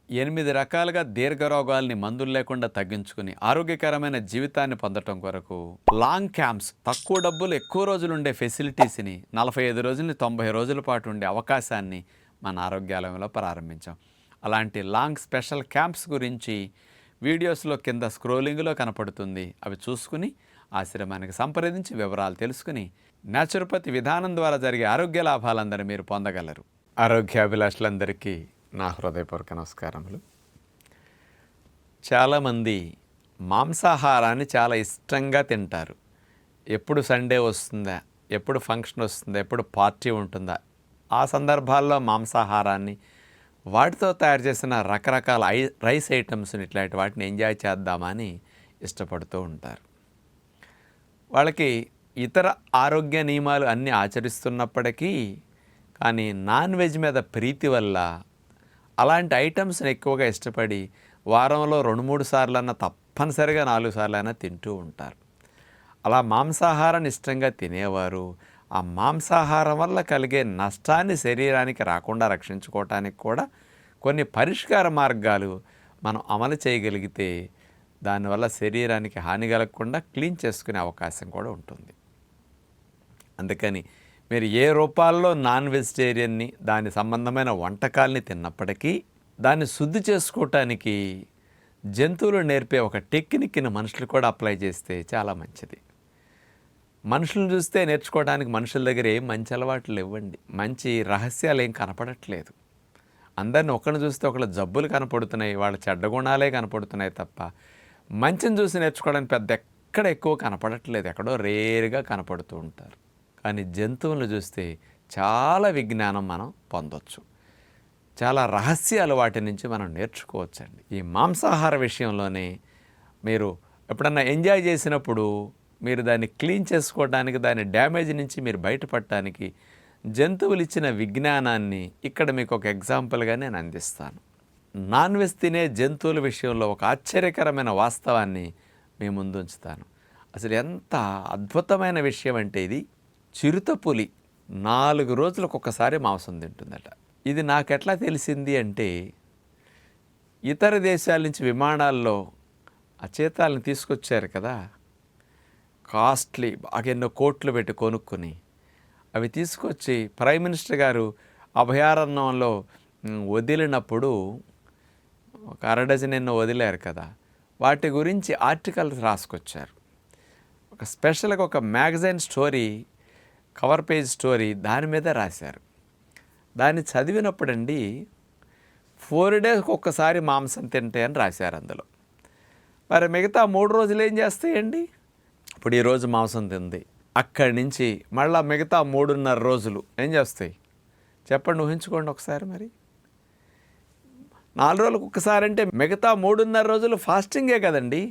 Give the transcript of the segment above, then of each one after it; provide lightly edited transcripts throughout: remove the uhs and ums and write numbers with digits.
8 రకాలుగా దీర్ఘరోగాల్ని మందులు లేకుండా తగ్గించుకుని ఆరోగ్యకరమైన జీవితాన్ని పొందటం కొరకు లాంగ్ క్యాంప్స్, తక్కువ డబ్బులు ఎక్కువ రోజులు ఉండే ఫెసిలిటీస్ని 45 రోజులని 90 రోజుల పాటు ఉండే అవకాశాన్ని మన ఆరోగ్యాలయంలో ప్రారంభించాం. అలాంటి లాంగ్ స్పెషల్ క్యాంప్స్ గురించి వీడియోస్లో కింద స్క్రోలింగ్లో కనపడుతుంది. అవి చూసుకుని ఆశ్రమానికి సంప్రదించి వివరాలు తెలుసుకుని న్యాచురోపతి విధానం ద్వారా జరిగే ఆరోగ్య లాభాలందరూ మీరు పొందగలరు. ఆరోగ్యాభిలాషులందరికీ నా హృదయపూర్వక నమస్కారములు. చాలామంది మాంసాహారాన్ని చాలా ఇష్టంగా తింటారు. ఎప్పుడు సండే వస్తుందా, ఎప్పుడు ఫంక్షన్ వస్తుందా, ఎప్పుడు పార్టీ ఉంటుందా, ఆ సందర్భాల్లో మాంసాహారాన్ని, వాటితో తయారు చేసిన రకరకాల రైస్ ఐటమ్స్ని ఇట్లాంటి వాటిని ఎంజాయ్ చేద్దామని ఇష్టపడుతూ ఉంటారు. వాళ్ళకి ఇతర ఆరోగ్య నియమాలు అన్నీ ఆచరిస్తున్నప్పటికీ కానీ నాన్ వెజ్ మీద ప్రీతి వల్ల అలాంటి ఐటమ్స్ని ఎక్కువగా ఇష్టపడి వారంలో 2-3 సార్లన్నా తప్పనిసరిగా 4 సార్లైనా తింటూ ఉంటారు. అలా మాంసాహారాన్ని ఇష్టంగా తినేవారు ఆ మాంసాహారం వల్ల కలిగే నష్టాన్ని శరీరానికి రాకుండా రక్షించుకోవటానికి కూడా కొన్ని పరిష్కార మార్గాలు మనం అమలు చేయగలిగితే దానివల్ల శరీరానికి హాని కలగకుండా క్లీన్ చేసుకునే అవకాశం కూడా ఉంటుంది. అందుకని మీరు ఏ రూపాల్లో నాన్ వెజిటేరియన్ని, దాని సంబంధమైన వంటకాల్ని తిన్నప్పటికీ దాన్ని శుద్ధి చేసుకోవటానికి జంతువులు నేర్పే ఒక టెక్నిక్ని మనుషులు కూడా అప్లై చేస్తే చాలా మంచిది. మనుషులను చూస్తే నేర్చుకోవడానికి మనుషుల దగ్గర ఏం మంచి అలవాట్లు ఇవ్వండి, మంచి రహస్యాలు ఏం కనపడట్లేదు. అందరిని ఒకరిని చూస్తే ఒకళ్ళు జబ్బులు కనపడుతున్నాయి, వాళ్ళ చెడ్డ గుణాలే కనపడుతున్నాయి తప్ప మంచిని చూసి నేర్చుకోవడానికి పెద్ద ఎక్కడ ఎక్కువ కనపడట్లేదు, ఎక్కడో రేరుగా కనపడుతూ ఉంటారు. కానీ జంతువులను చూస్తే చాలా విజ్ఞానం మనం పొందొచ్చు, చాలా రహస్యాలు వాటి నుంచి మనం నేర్చుకోవచ్చండి. ఈ మాంసాహార విషయంలోనే మీరు ఎప్పుడన్నా ఎంజాయ్ చేసినప్పుడు మీరు దాన్ని క్లీన్ చేసుకోవడానికి, దాని డ్యామేజ్ నుంచి మీరు బయటపడటానికి జంతువులు ఇచ్చిన విజ్ఞానాన్ని ఇక్కడ మీకు ఒక ఎగ్జాంపుల్గా నేను అందిస్తాను. నాన్ వెజ్ తినే జంతువుల విషయంలో ఒక ఆశ్చర్యకరమైన వాస్తవాన్ని మీ ముందు ఉంచుతాను. అసలు ఎంత అద్భుతమైన విషయం అంటే, ఇది చిరుతపులి 4 రోజులకు ఒకసారి మాంసం తింటుందట. ఇది నాకెట్లా తెలిసింది అంటే, ఇతర దేశాల నుంచి విమానాల్లో ఆ చీతాలను తీసుకొచ్చారు కదా, కాస్ట్లీ, బాగా ఎన్నో కోట్లు పెట్టి కొనుక్కొని అవి తీసుకొచ్చి ప్రైమ్ మినిస్టర్ గారు అభయారణ్యంలో వదిలినప్పుడు ఒక 1/2 డజన్ ఎన్నో వదిలారు కదా, వాటి గురించి ఆర్టికల్స్ రాసుకొచ్చారు. ఒక స్పెషల్గా ఒక magazine story, cover page story దాని మీద రాశారు. దాన్ని చదివినప్పుడండి 4 డేస్కి ఒక్కసారి మాంసం తింటాయని రాశారు అందులో. మరి మిగతా 3 రోజులు ఏం చేస్తాయండి? ఇప్పుడు ఈరోజు మాంసం తింది, అక్కడి నుంచి మళ్ళీ మిగతా 3.5 రోజులు ఏం చేస్తాయి చెప్పండి, ఊహించుకోండి ఒకసారి. మరి 4 రోజులకు ఒక్కసారి అంటే మిగతా 3.5 రోజులు ఫాస్టింగే కదండి.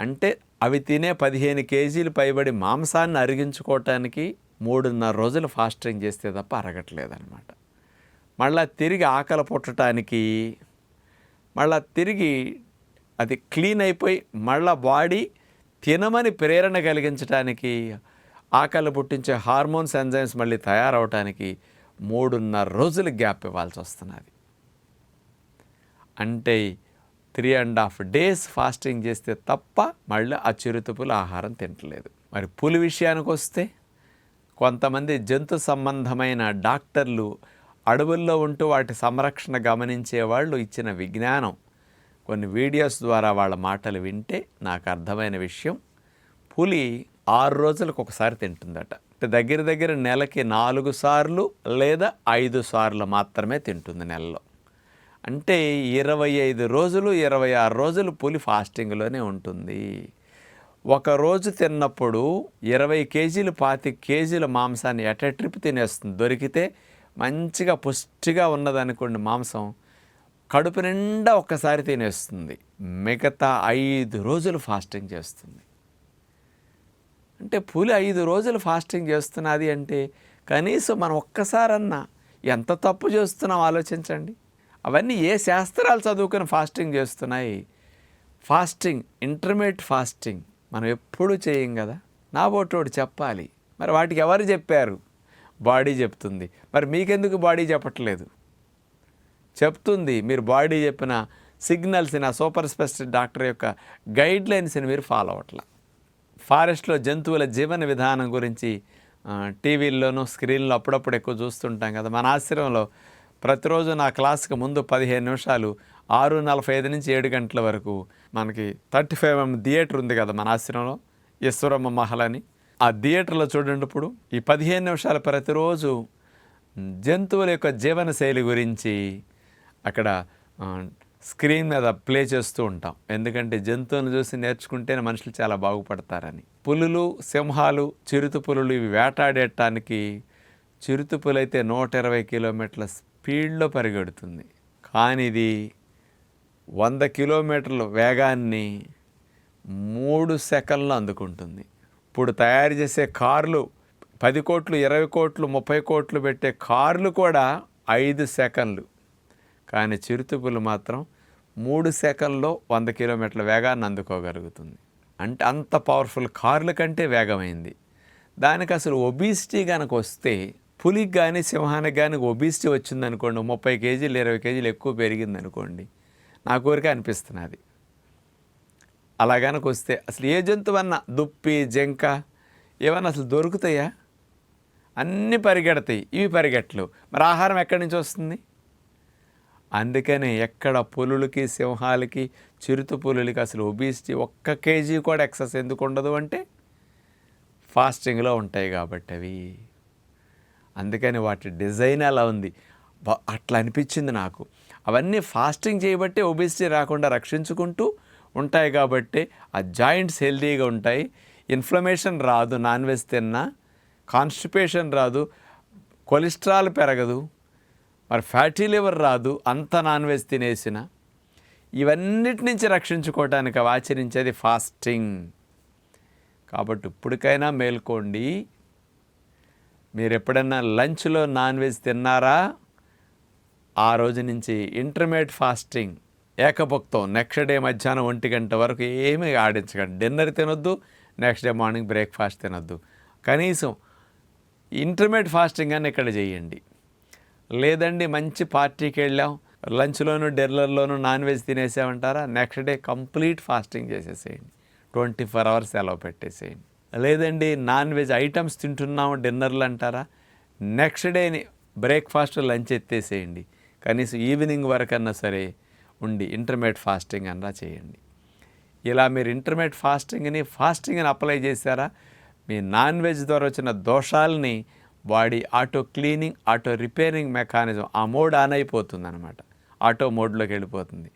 అంటే అవి తినే 15 కేజీలు పైబడి మాంసాన్ని అరిగించుకోవటానికి 3.5 రోజులు ఫాస్టింగ్ చేస్తే తప్ప అరగట్లేదన్నమాట. మళ్ళీ తిరిగి ఆకలి పుట్టడానికి, మళ్ళీ తిరిగి అది క్లీన్ అయిపోయి మళ్ళీ బాడీ తినమని ప్రేరణ కలిగించడానికి, ఆకలి పుట్టించే హార్మోన్స్, ఎంజైమ్స్ మళ్ళీ తయారవటానికి 3.5 రోజులు గ్యాప్ ఇవ్వాల్సి వస్తున్నది. అంటే 3.5 డేస్ ఫాస్టింగ్ చేస్తే తప్ప మళ్ళీ ఆ చిరుతపులు ఆహారం తింటలేదు. మరి పులి విషయానికి వస్తే, కొంతమంది జంతు సంబంధమైన డాక్టర్లు అడవుల్లో ఉంటూ వాటి సంరక్షణ గమనించే వాళ్ళు ఇచ్చిన విజ్ఞానం, కొన్ని వీడియోస్ ద్వారా వాళ్ళ మాటలు వింటే నాకు అర్థమైన విషయం, పులి 6 రోజులకు ఒకసారి తింటుందట. దగ్గర దగ్గర నెలకి 4 సార్లు లేదా 5 సార్లు మాత్రమే తింటుంది నెలలో. అంటే 25 రోజులు 26 రోజులు పులి ఫాస్టింగ్లోనే ఉంటుంది. ఒకరోజు తిన్నప్పుడు 20 కేజీలు 25 కేజీల మాంసాన్ని ఎట్ ఎ ట్రిప్ తినేస్తుంది. దొరికితే మంచిగా పుష్టిగా ఉన్నదనుకోండి మాంసం, కడుపు నిండా ఒక్కసారి తినేస్తుంది. మిగతా 5 రోజులు ఫాస్టింగ్ చేస్తుంది. అంటే పులి 5 రోజులు ఫాస్టింగ్ చేస్తున్నది అంటే కనీసం మనం ఒక్కసారన్నా ఎంత తప్పు చేస్తున్నాం ఆలోచించండి. అవన్నీ ఏ శాస్త్రాలు చదువుకొని ఫాస్టింగ్ చేస్తున్నాయి? ఫాస్టింగ్, ఇంటర్మీడియట్ ఫాస్టింగ్ మనం ఎప్పుడూ చేయం కదా. నా బోటోడు చెప్పాలి. మరి వాటికి ఎవరు చెప్పారు? బాడీ చెప్తుంది. మరి మీకెందుకు బాడీ చెప్పట్లేదు? చెప్తుంది. మీరు బాడీ చెప్పిన సిగ్నల్స్ని ఆ సూపర్ స్పెషలిస్ట్ డాక్టర్ యొక్క గైడ్లైన్స్ని మీరు ఫాలో అవ్వట్ల. ఫారెస్ట్లో జంతువుల జీవన విధానం గురించి టీవీల్లోనూ స్క్రీన్లో అప్పుడప్పుడు ఎక్కువ చూస్తుంటాం కదా. మన ఆశ్రమంలో ప్రతిరోజు నా క్లాస్కి ముందు 15 నిమిషాలు 6:45 నుంచి 7 గంటల వరకు మనకి 35mm థియేటర్ ఉంది కదా మన ఆశ్రమంలో, ఈశ్వరమ్మ మహల్ అని. ఆ థియేటర్లో చూడండి, ఇప్పుడు ఈ 15 నిమిషాలు ప్రతిరోజు జంతువుల యొక్క జీవన శైలి గురించి అక్కడ స్క్రీన్ మీద ప్లే చేస్తూ ఉంటాం. ఎందుకంటే జంతువులను చూసి నేర్చుకుంటేనే మనుషులు చాలా బాగుపడతారని. పులులు, సింహాలు, చిరుత పులులు ఇవి వేటాడేయటానికి చిరుత పులు అయితే 120 కిలోమీటర్ల స్పీడ్లో పరిగెడుతుంది. కానీ ఇది 100 కిలోమీటర్ల వేగాన్ని 3 సెకన్లు అందుకుంటుంది. ఇప్పుడు తయారు చేసే కార్లు 10 కోట్లు, 20 కోట్లు, 30 కోట్లు పెట్టే కార్లు కూడా 5 సెకన్లు. కానీ చిరుతపులు మాత్రం 3 సెకన్లో 100 కిలోమీటర్ల వేగాన్ని అందుకోగలుగుతుంది. అంటే అంత పవర్ఫుల్ కార్ల కంటే వేగమైంది. దానికి అసలు ఒబిసిటీ కనుక వస్తే, పులికి కానీ సింహానికి కానీ ఒబిసిటీ వచ్చిందనుకోండి, 30 కేజీలు 20 కేజీలు ఎక్కువ పెరిగిందనుకోండి, నా కోరిక అనిపిస్తున్నది. అలా కనుక వస్తే అసలు ఏ జంతువన్నా, దుప్పి, జింక ఏమన్నా అసలు దొరుకుతాయా? అన్నీ పరిగెడతాయి, ఇవి పరిగెట్టలు. మరి ఆహారం ఎక్కడి నుంచి వస్తుంది? అందుకనే ఎక్కడ పులులకి, సింహాలకి, చిరుత పులులకి అసలు ఒబిసిటీ 1 కేజీ కూడా ఎక్సెస్ ఎందుకు ఉండదు అంటే ఫాస్టింగ్లో ఉంటాయి కాబట్టి అవి. అందుకని వాటి డిజైన్ అలా ఉంది. అట్లా అనిపించింది నాకు. అవన్నీ ఫాస్టింగ్ చేయబట్టే ఒబిసిటీ రాకుండా రక్షించుకుంటూ ఉంటాయి కాబట్టి ఆ జాయింట్స్ హెల్తీగా ఉంటాయి. ఇన్ఫ్లమేషన్ రాదు, నాన్ వెజ్ తిన్నా కాన్స్టిపేషన్ రాదు, కొలెస్ట్రాల్ పెరగదు, మరి ఫ్యాటీ లివర్ రాదు అంత నాన్ వెజ్ తినేసిన. ఇవన్నిటి నుంచి రక్షించుకోవడానికి అవి ఆచరించేది ఫాస్టింగ్. కాబట్టి ఇప్పటికైనా మేల్కోండి. మీరు ఎప్పుడైనా లంచ్లో నాన్ వెజ్ తిన్నారా, ఆ రోజు నుంచి ఇంటర్మీడియట్ ఫాస్టింగ్, ఏకభుక్తం. నెక్స్ట్ డే మధ్యాహ్నం 1 గంట వరకు ఏమీ ఆడించకండి. డిన్నర్ తినొద్దు, నెక్స్ట్ డే మార్నింగ్ బ్రేక్ఫాస్ట్ తినొద్దు. కనీసం ఇంటర్మీడియట్ ఫాస్టింగ్ అని ఇక్కడ చేయండి. లేదండి మంచి పార్టీకి వెళ్ళాం, లంచ్లోను డిన్నర్లోనూ నాన్ వెజ్ తినేసామంటారా, నెక్స్ట్ డే కంప్లీట్ ఫాస్టింగ్ చేసేసేయండి. 24 అవర్స్ సెలవు పెట్టేసేయండి. లేదండి నాన్ వెజ్ ఐటమ్స్ తింటున్నాము డిన్నర్లు అంటారా, నెక్స్ట్ డే బ్రేక్ఫాస్ట్ లంచ్ ఎత్తేసేయండి. కనీసం ఈవినింగ్ వరకన్నా సరే ఉండి ఇంటర్మీడియట్ ఫాస్టింగ్ అన్నా చేయండి. ఇలా మీరు ఇంటర్మీడియట్ ఫాస్టింగ్ని అప్లై చేశారా, మీ నాన్ వెజ్ ద్వారా వచ్చిన దోషాలని body auto cleaning, auto repairing mechanism ఆ మోడ్ ఆన్ అయిపోతుంది అనమాట. ఆటో మోడ్లోకి వెళ్ళిపోతుంది.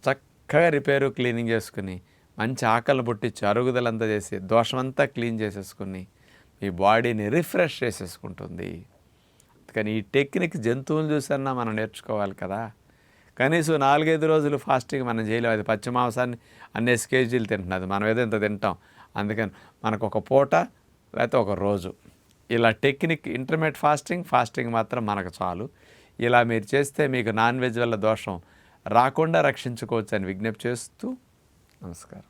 చక్కగా రిపేరు క్లీనింగ్ చేసుకుని మంచి ఆకలిని పుట్టించి అరుగుదలంతా చేసి దోషమంతా క్లీన్ చేసేసుకుని మీ బాడీని రిఫ్రెష్ చేసేసుకుంటుంది. కానీ ఈ టెక్నిక్ జంతువులు చూసన్నా మనం నేర్చుకోవాలి కదా. కనీసం 4-5 రోజులు ఫాస్టింగ్ మనం చేయలేము. అది పచ్చి మాంసాన్ని అన్నేసి కేజీలు తింటున్నది, మనం ఏదో ఇంత తింటాం. అందుకని మనకు ఒక పూట లేకపోతే ఒక రోజు ఇలా టెక్నిక్ ఇంటర్మీడియట్ ఫాస్టింగ్ మాత్రం మనకు చాలు. ఇలా మీరు చేస్తే మీకు నాన్ వెజ్ వల్ల దోషం రాకుండా రక్షించుకోవచ్చు అని విజ్ఞప్తి చేస్తూ నమస్కారం.